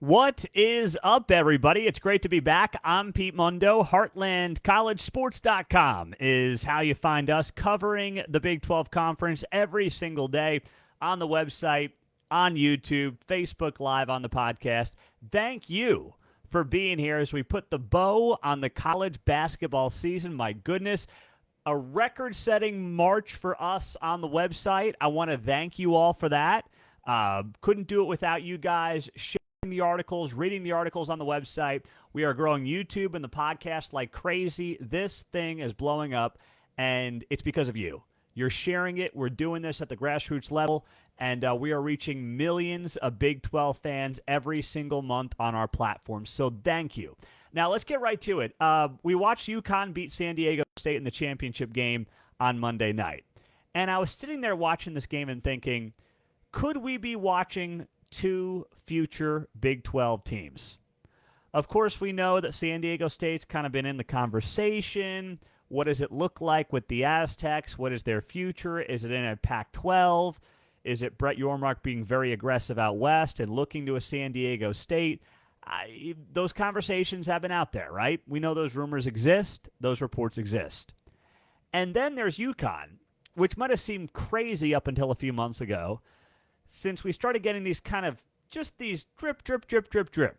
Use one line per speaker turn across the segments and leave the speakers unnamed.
What is up, everybody? It's great to be back. I'm Pete Mundo. HeartlandCollegeSports.com is how you find us covering the Big 12 Conference every single day on the website, on YouTube, Facebook Live, on the podcast. Thank you for being here as we put the bow on the college basketball season. My goodness, a record-setting March for us on the website. I want to thank you all for that. Couldn't do it without you guys sharing the articles, reading the articles on the website. We are growing YouTube and the podcast like crazy. This thing is blowing up, and it's because of you. You're sharing it. We're doing this at the grassroots level, and we are reaching millions of Big 12 fans every single month on our platform. So thank you. Now, let's get right to it. We watched UConn beat San Diego State in the championship game on Monday night. And I was sitting there watching this game and thinking, could we be watching two future Big 12 teams? Of course, we know that San Diego State's kind of been in the conversation. What does it look like with the Aztecs? What is their future? Is it in a Pac-12? Is it Brett Yormark being very aggressive out west and looking to a San Diego State? Those conversations have been out there, right? We know those rumors exist. Those reports exist. And then there's UConn, which might have seemed crazy up until a few months ago, since we started getting these kind of just these drip, drip, drip, drip, drip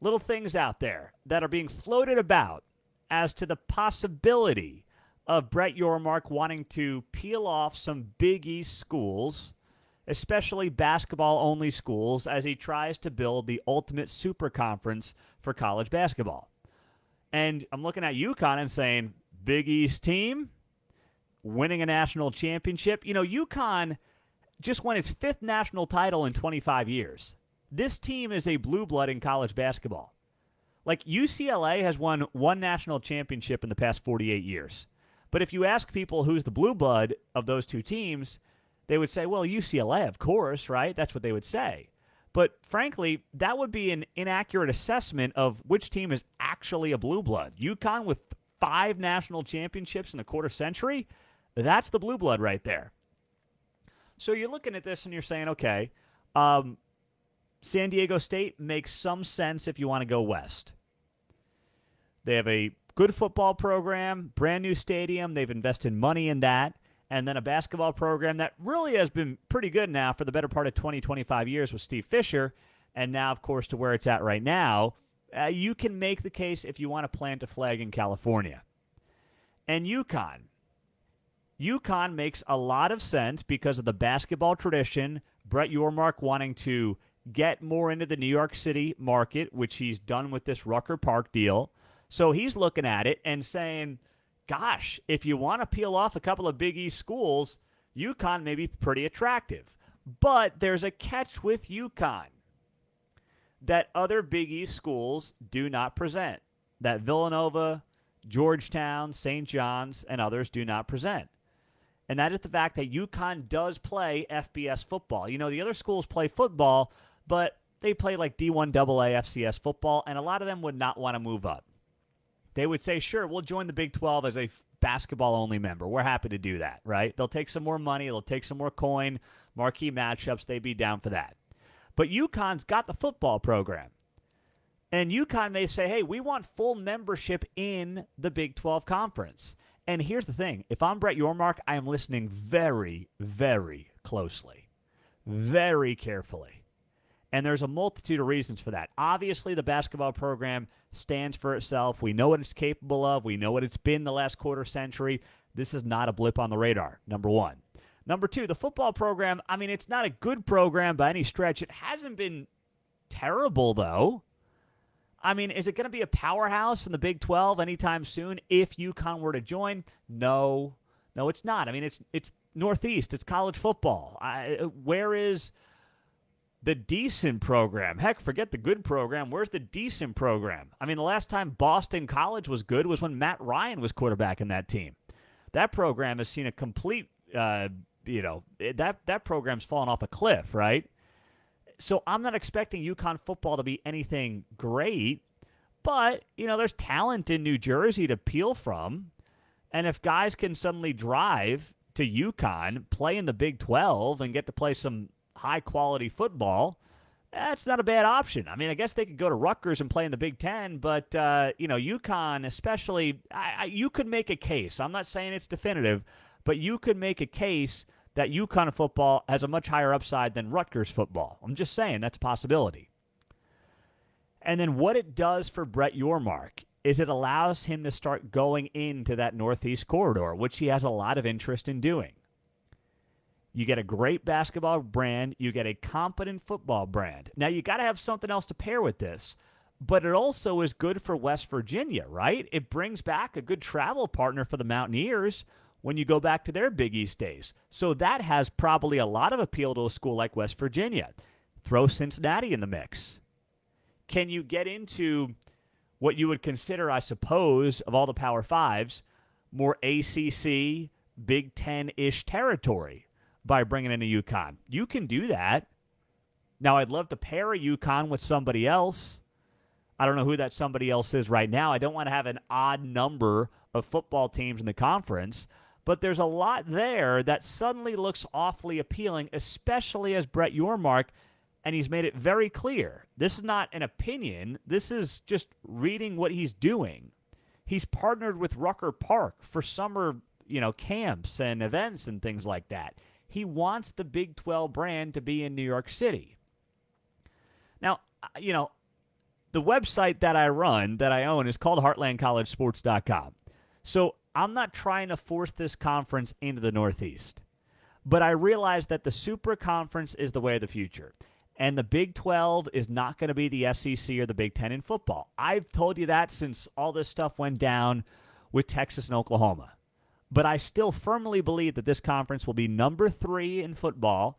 little things out there that are being floated about as to the possibility of Brett Yormark wanting to peel off some Big East schools, especially basketball-only schools, as he tries to build the ultimate super conference for college basketball. And I'm looking at UConn and saying, Big East team, winning a national championship. You know, UConn just won its fifth national title in 25 years. This team is a blue blood in college basketball. Like, UCLA has won one national championship in the past 48 years. But if you ask people who's the blue blood of those two teams, they would say, well, UCLA, of course, right? That's what they would say. But frankly, that would be an inaccurate assessment of which team is actually a blue blood. UConn with 5 national championships in a quarter century, that's the blue blood right there. So you're looking at this and you're saying, okay, San Diego State makes some sense if you want to go west. They have a good football program, brand new stadium. They've invested money in that. And then a basketball program that really has been pretty good now for the better part of 20, 25 years with Steve Fisher. And now, of course, to where it's at right now, you can make the case if you want to plant a flag in California. And UConn makes a lot of sense because of the basketball tradition, Brett Yormark wanting to get more into the New York City market, which he's done with this Rucker Park deal. So he's looking at it and saying, gosh, if you want to peel off a couple of Big East schools, UConn may be pretty attractive. But there's a catch with UConn that other Big East schools do not present, that Villanova, Georgetown, St. John's, and others do not present. And that is the fact that UConn does play FBS football. You know, the other schools play football, but they play like D1 AA FCS football, and a lot of them would not want to move up. They would say, sure, we'll join the Big 12 as a basketball-only member. We're happy to do that, right? They'll take some more money. They'll take some more coin, marquee matchups. They'd be down for that. But UConn's got the football program. And UConn may say, hey, we want full membership in the Big 12 Conference. And here's the thing. If I'm Brett Yormark, I am listening very, very closely, very carefully. And there's a multitude of reasons for that. Obviously, the basketball program stands for itself. We know what it's capable of. We know what it's been the last quarter century. This is not a blip on the radar, number one. Number two, the football program, I mean, it's not a good program by any stretch. It hasn't been terrible, though. I mean, is it going to be a powerhouse in the Big 12 anytime soon if UConn were to join? No, it's not. I mean, it's Northeast. It's college football. Where is the decent program? Heck, forget the good program. Where's the decent program? I mean, the last time Boston College was good was when Matt Ryan was quarterback in that team. That program has seen a complete, that program's fallen off a cliff, right? So I'm not expecting UConn football to be anything great, but, there's talent in New Jersey to peel from. And if guys can suddenly drive to UConn, play in the Big 12, and get to play some high-quality football, That's not a bad option. I mean, I guess they could go to Rutgers and play in the Big Ten, but, UConn especially, you could make a case. I'm not saying it's definitive, but you could make a case that UConn football has a much higher upside than Rutgers football. I'm just saying that's a possibility. And then what it does for Brett Yormark is it allows him to start going into that Northeast corridor, which he has a lot of interest in doing. You get a great basketball brand. You get a competent football brand. Now, you got to have something else to pair with this, but it also is good for West Virginia, right? It brings back a good travel partner for the Mountaineers when you go back to their Big East days. So that has probably a lot of appeal to a school like West Virginia. Throw Cincinnati in the mix. Can you get into what you would consider, I suppose, of all the Power Fives, more ACC, Big Ten-ish territory by bringing in a UConn? You can do that. Now, I'd love to pair a UConn with somebody else. I don't know who that somebody else is right now. I don't want to have an odd number of football teams in the conference, but there's a lot there that suddenly looks awfully appealing, especially as Brett Yormark, and he's made it very clear. This is not an opinion. This is just reading what he's doing. He's partnered with Rucker Park for summer, camps and events and things like that. He wants the Big 12 brand to be in New York City. Now, the website that I run, that I own, is called heartlandcollegesports.com. So I'm not trying to force this conference into the Northeast. But I realize that the Super Conference is the way of the future. And the Big 12 is not going to be the SEC or the Big 10 in football. I've told you that since all this stuff went down with Texas and Oklahoma. But I still firmly believe that this conference will be number 3 in football.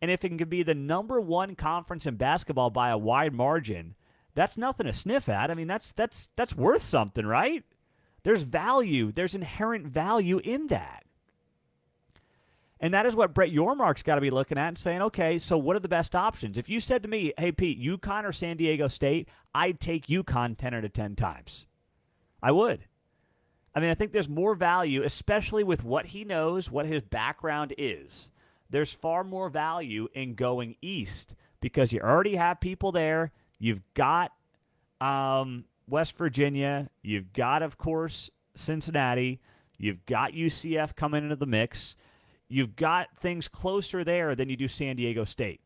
And if it can be the number 1 conference in basketball by a wide margin, that's nothing to sniff at. I mean, that's worth something, right? There's value. There's inherent value in that. And that is what Brett Yormark's got to be looking at and saying, okay, so what are the best options? If you said to me, hey, Pete, UConn or San Diego State, I'd take UConn 10 out of 10 times. I would. I mean, I think there's more value, especially with what he knows, what his background is. There's far more value in going east because you already have people there. You've got West Virginia. You've got, of course, Cincinnati. You've got UCF coming into the mix. You've got things closer there than you do San Diego State.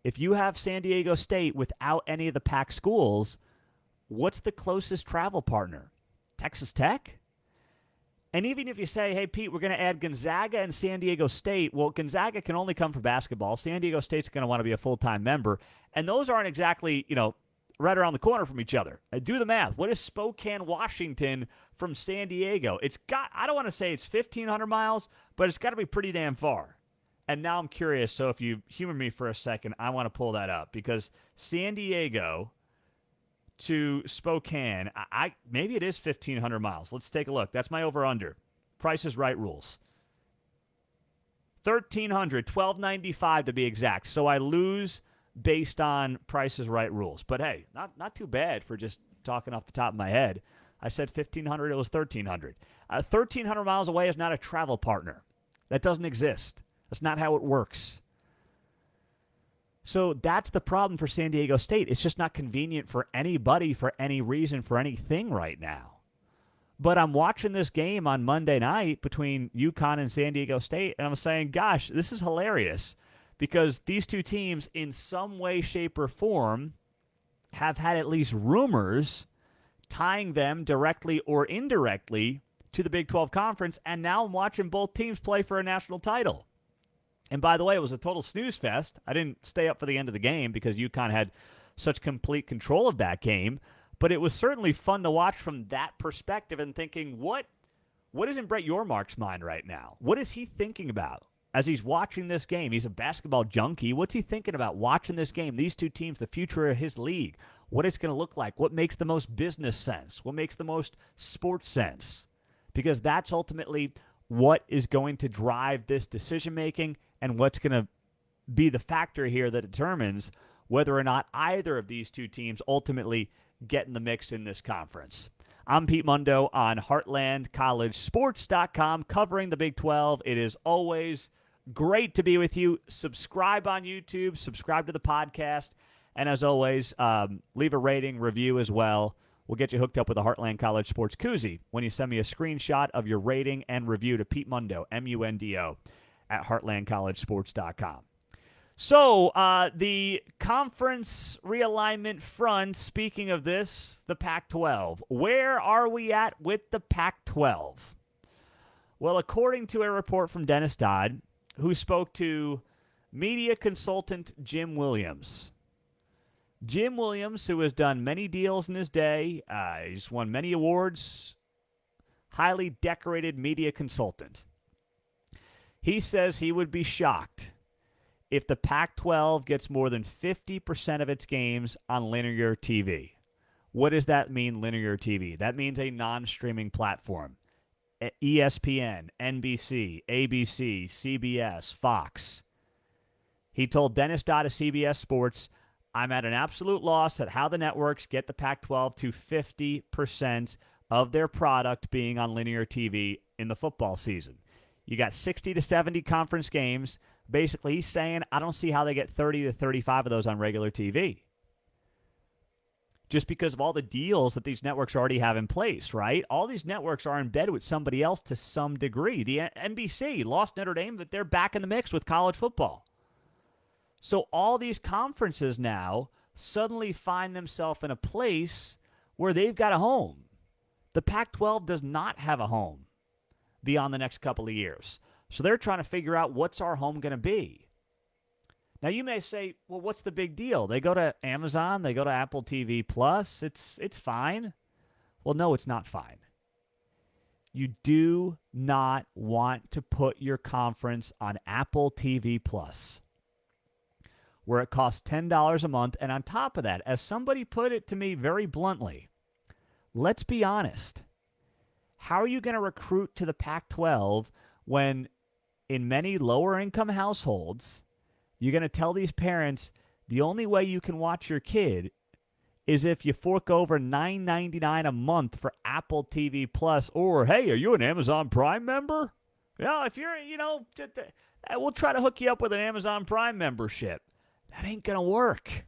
If you have San Diego State without any of the Pac schools, what's the closest travel partner? Texas Tech? And even if you say, hey, Pete, we're going to add Gonzaga and San Diego State, well, Gonzaga can only come for basketball. San Diego State's going to want to be a full-time member. And those aren't exactly, right around the corner from each other. Do the math. What is Spokane, Washington from San Diego? I don't want to say it's 1,500 miles, but it's got to be pretty damn far. And now I'm curious, so if you humor me for a second, I want to pull that up because San Diego to Spokane, maybe it is 1,500 miles. Let's take a look. That's my over-under. Price is Right rules. 1,300, 1,295 to be exact. So I lose based on Price is Right rules. But hey, not too bad for just talking off the top of my head. I said 1,500, it was 1,300. 1,300 miles away is not a travel partner. That doesn't exist. That's not how it works. So that's the problem for San Diego State. It's just not convenient for anybody for any reason, for anything right now. But I'm watching this game on Monday night between UConn and San Diego State, and I'm saying, gosh, this is hilarious because these two teams in some way, shape, or form have had at least rumors tying them directly or indirectly to the Big 12 Conference, and now I'm watching both teams play for a national title. And by the way, it was a total snooze fest. I didn't stay up for the end of the game because UConn had such complete control of that game. But it was certainly fun to watch from that perspective and thinking, what is in Brett Yormark's mind right now? What is he thinking about as he's watching this game? He's a basketball junkie. What's he thinking about watching this game? These two teams, the future of his league, what it's going to look like, what makes the most business sense, what makes the most sports sense. Because that's ultimately what is going to drive this decision-making and what's going to be the factor here that determines whether or not either of these two teams ultimately get in the mix in this conference. I'm Pete Mundo on HeartlandCollegeSports.com covering the Big 12. It is always Great to be with you. Subscribe on YouTube. Subscribe to the podcast. And as always, leave a rating, review as well. We'll get you hooked up with a Heartland College Sports koozie when you send me a screenshot of your rating and review to Pete Mundo, Mundo, at heartlandcollegesports.com. So, the conference realignment front, speaking of this, the Pac-12. Where are we at with the Pac-12? Well, according to a report from Dennis Dodd, who spoke to media consultant Jim Williams. Jim Williams, who has done many deals in his day, he's won many awards, highly decorated media consultant. He says he would be shocked if the Pac-12 gets more than 50% of its games on linear TV. What does that mean, linear TV? That means a non-streaming platform. ESPN, NBC, ABC, CBS, Fox. He told Dennis Dodd of CBS Sports, I'm at an absolute loss at how the networks get the Pac-12 to 50% of their product being on linear TV in the football season. You got 60 to 70 conference games. Basically, he's saying, I don't see how they get 30 to 35 of those on regular TV. Just because of all the deals that these networks already have in place, right? All these networks are in bed with somebody else to some degree. The NBC lost Notre Dame, but they're back in the mix with college football. So all these conferences now suddenly find themselves in a place where they've got a home. The Pac-12 does not have a home beyond the next couple of years. So they're trying to figure out what's our home going to be. Now you may say, well, what's the big deal? They go to Amazon, they go to Apple TV Plus, it's fine. Well, no, it's not fine. You do not want to put your conference on Apple TV Plus, where it costs $10 a month. And on top of that, as somebody put it to me very bluntly, let's be honest. How are you going to recruit to the Pac-12 when in many lower-income households, you're going to tell these parents the only way you can watch your kid is if you fork over $9.99 a month for Apple TV Plus, or, hey, are you an Amazon Prime member? Yeah, if you're, we'll try to hook you up with an Amazon Prime membership. That ain't going to work,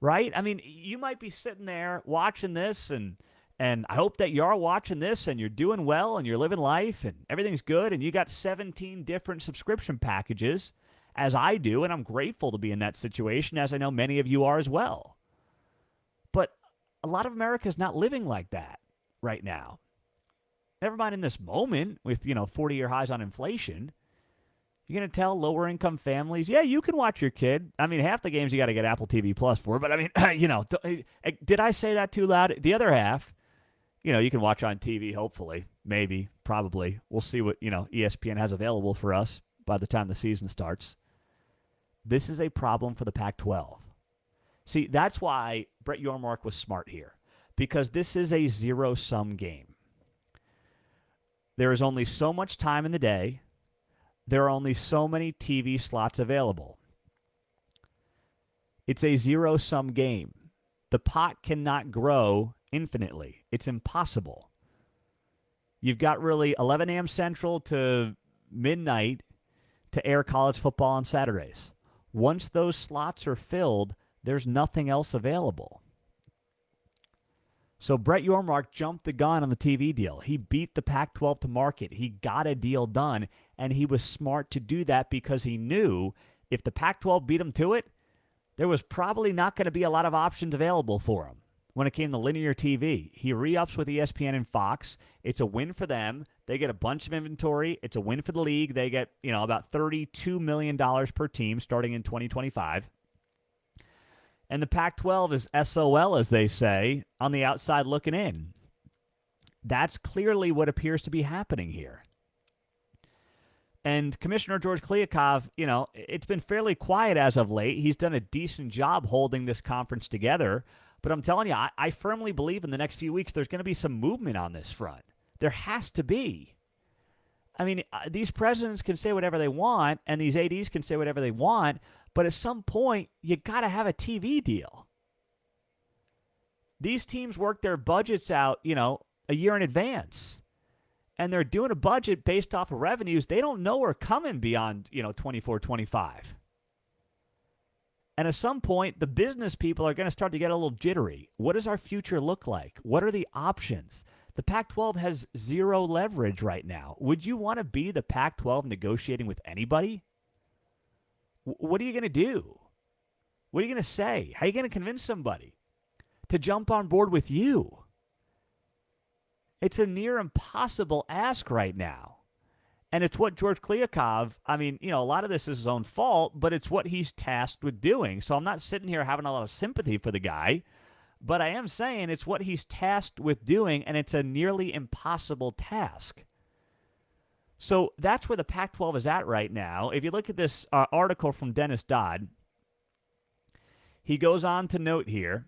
right? I mean, you might be sitting there watching this, and I hope that you are watching this and you're doing well and you're living life and everything's good and you got 17 different subscription packages, as I do, and I'm grateful to be in that situation, as I know many of you are as well. But a lot of America is not living like that right now. Never mind in this moment with, 40-year highs on inflation. You're going to tell lower-income families, yeah, you can watch your kid. I mean, half the games you got to get Apple TV Plus for, but I mean, did I say that too loud? The other half, you can watch on TV, hopefully, maybe, probably. We'll see what, ESPN has available for us by the time the season starts. This is a problem for the Pac-12. See, that's why Brett Yormark was smart here, because this is a zero-sum game. There is only so much time in the day. There are only so many TV slots available. It's a zero-sum game. The pot cannot grow infinitely. It's impossible. You've got really 11 a.m. Central to midnight to air college football on Saturdays. Once those slots are filled, there's nothing else available. So Brett Yormark jumped the gun on the TV deal. He beat the Pac-12 to market. He got a deal done, and he was smart to do that because he knew if the Pac-12 beat him to it, there was probably not going to be a lot of options available for him when it came to linear TV. He re-ups with ESPN and Fox. It's a win for them. They get a bunch of inventory. It's a win for the league. They get, about $32 million per team starting in 2025. And the Pac-12 is SOL, as they say, on the outside looking in. That's clearly what appears to be happening here. And Commissioner George Kliavkoff, it's been fairly quiet as of late. He's done a decent job holding this conference together. But I'm telling you, I firmly believe in the next few weeks there's going to be some movement on this front. There has to be. I mean, these presidents can say whatever they want, and these ADs can say whatever they want, but at some point, you got to have a TV deal. These teams work their budgets out, a year in advance. And they're doing a budget based off of revenues they don't know are coming beyond, 24, 25. And at some point, the business people are going to start to get a little jittery. What does our future look like? What are the options? The Pac-12 has zero leverage right now. Would you want to be the Pac-12 negotiating with anybody? What are you going to do? What are you going to say? How are you going to convince somebody to jump on board with you? It's a near impossible ask right now. And it's what George Kliavkoff, a lot of this is his own fault, but it's what he's tasked with doing. So I'm not sitting here having a lot of sympathy for the guy, but I am saying it's what he's tasked with doing, and it's a nearly impossible task. So that's where the Pac-12 is at right now. If you look at this article from Dennis Dodd, he goes on to note here,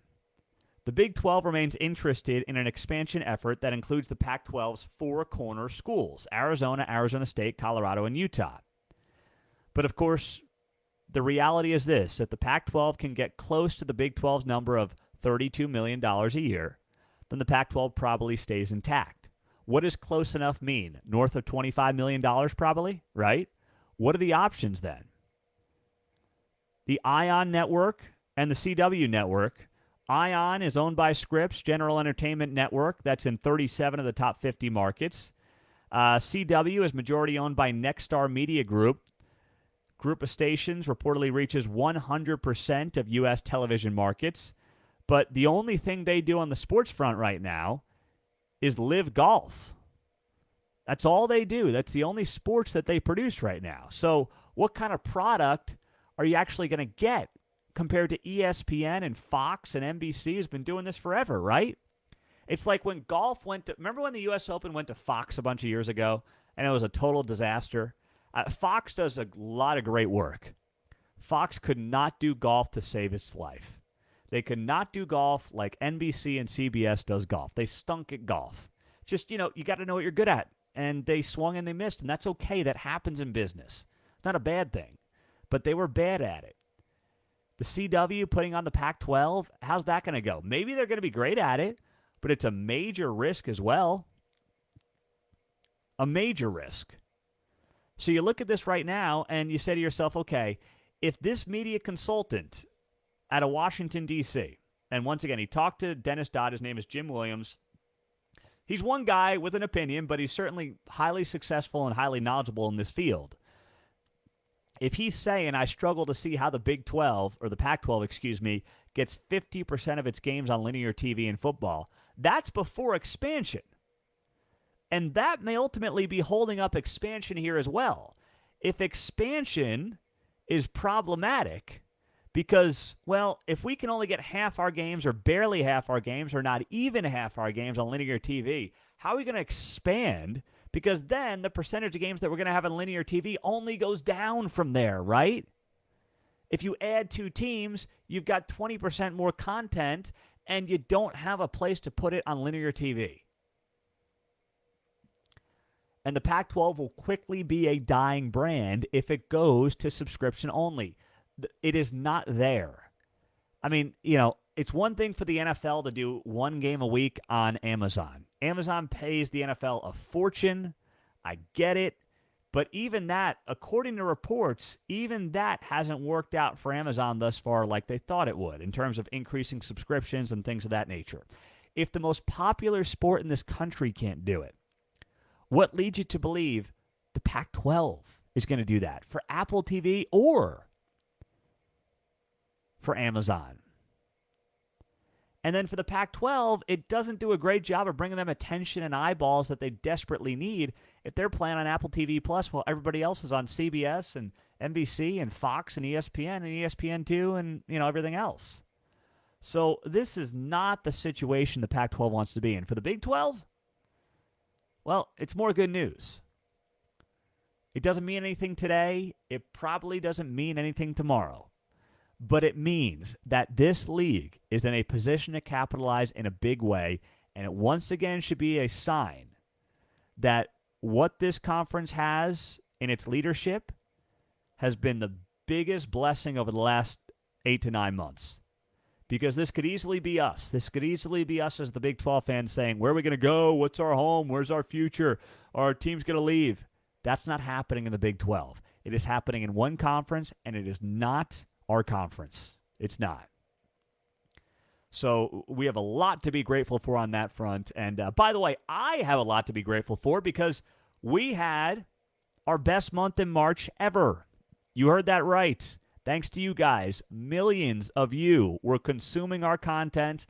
the Big 12 remains interested in an expansion effort that includes the Pac-12's four corner schools, Arizona, Arizona State, Colorado, and Utah. But of course, the reality is this, that the Pac-12 can get close to the Big 12's number of $32 million a year, then the Pac-12 probably stays intact. What does close enough mean? North of $25 million probably, right? What are the options then? The ION network and the CW network. ION is owned by Scripps General Entertainment Network. That's in 37 of the top 50 markets. CW is majority owned by Nexstar Media Group. Group of stations reportedly reaches 100% of U.S. television markets. But the only thing they do on the sports front right now is live golf. That's all they do. That's the only sports that they produce right now. So what kind of product are you actually going to get compared to ESPN and Fox and NBC has been doing this forever, right? It's like when golf went to, remember when the U.S. Open went to Fox a bunch of years ago and it was a total disaster? Fox does a lot of great work. Fox could not do golf to save its life. They could not do golf like NBC and CBS does golf. They stunk at golf. Just, you got to know what you're good at. And they swung and they missed, and that's okay. That happens in business. It's not a bad thing. But they were bad at it. The CW putting on the Pac-12, how's that going to go? Maybe they're going to be great at it, but it's a major risk as well. A major risk. So you look at this right now, and you say to yourself, okay, if this media consultant out of Washington, D.C., and once again, he talked to Dennis Dodd. His name is Jim Williams. He's one guy with an opinion, but he's certainly highly successful and highly knowledgeable in this field. If he's saying, I struggle to see how the Big 12, or the Pac-12, gets 50% of its games on linear TV in football, that's before expansion. And that may ultimately be holding up expansion here as well. If expansion is problematic, because, well, if we can only get half our games or barely half our games or not even half our games on linear TV, how are we going to expand? Because then the percentage of games that we're going to have on linear TV only goes down from there, right? If you add two teams, you've got 20% more content, and you don't have a place to put it on linear TV. And the Pac-12 will quickly be a dying brand if it goes to subscription only. It is not there. It's one thing for the NFL to do one game a week on Amazon. Amazon pays the NFL a fortune. I get it. But even that, according to reports, even that hasn't worked out for Amazon thus far like they thought it would in terms of increasing subscriptions and things of that nature. If the most popular sport in this country can't do it, what leads you to believe the Pac-12 is going to do that for Apple TV or for Amazon? And then for the Pac-12, it doesn't do a great job of bringing them attention and eyeballs that they desperately need if they're playing on Apple TV Plus while everybody else is on CBS and NBC and Fox and ESPN2 and everything else. So this is not the situation the Pac-12 wants to be in. For the Big 12, well, it's more good news. It doesn't mean anything today. It probably doesn't mean anything tomorrow. But it means that this league is in a position to capitalize in a big way, and it once again should be a sign that what this conference has in its leadership has been the biggest blessing over the last 8 to 9 months. because this could easily be us. This could easily be us as the Big 12 fans saying, where are we going to go? What's our home? Where's our future? Our team's going to leave. That's not happening in the Big 12. It is happening in one conference, and it is not our conference. It's not. So we have a lot to be grateful for on that front. And by the way, I have a lot to be grateful for because we had our best month in March ever. You heard that right. Thanks to you guys, millions of you were consuming our content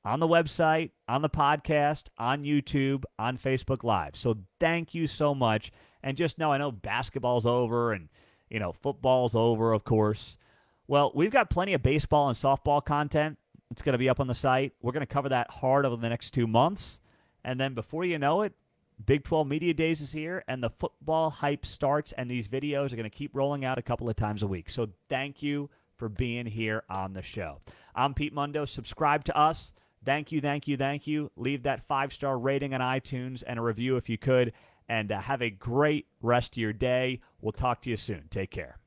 on the website, on the podcast, on YouTube, on Facebook Live. So thank you so much. And just know, I know basketball's over and, football's over, of course. Well, we've got plenty of baseball and softball content. It's going to be up on the site. We're going to cover that hard over the next 2 months. And then before you know it, Big 12 Media Days is here, and the football hype starts, and these videos are going to keep rolling out a couple of times a week. So thank you for being here on the show. I'm Pete Mundo. Subscribe to us. Thank you, thank you, thank you. Leave that 5-star rating on iTunes and a review if you could, and have a great rest of your day. We'll talk to you soon. Take care.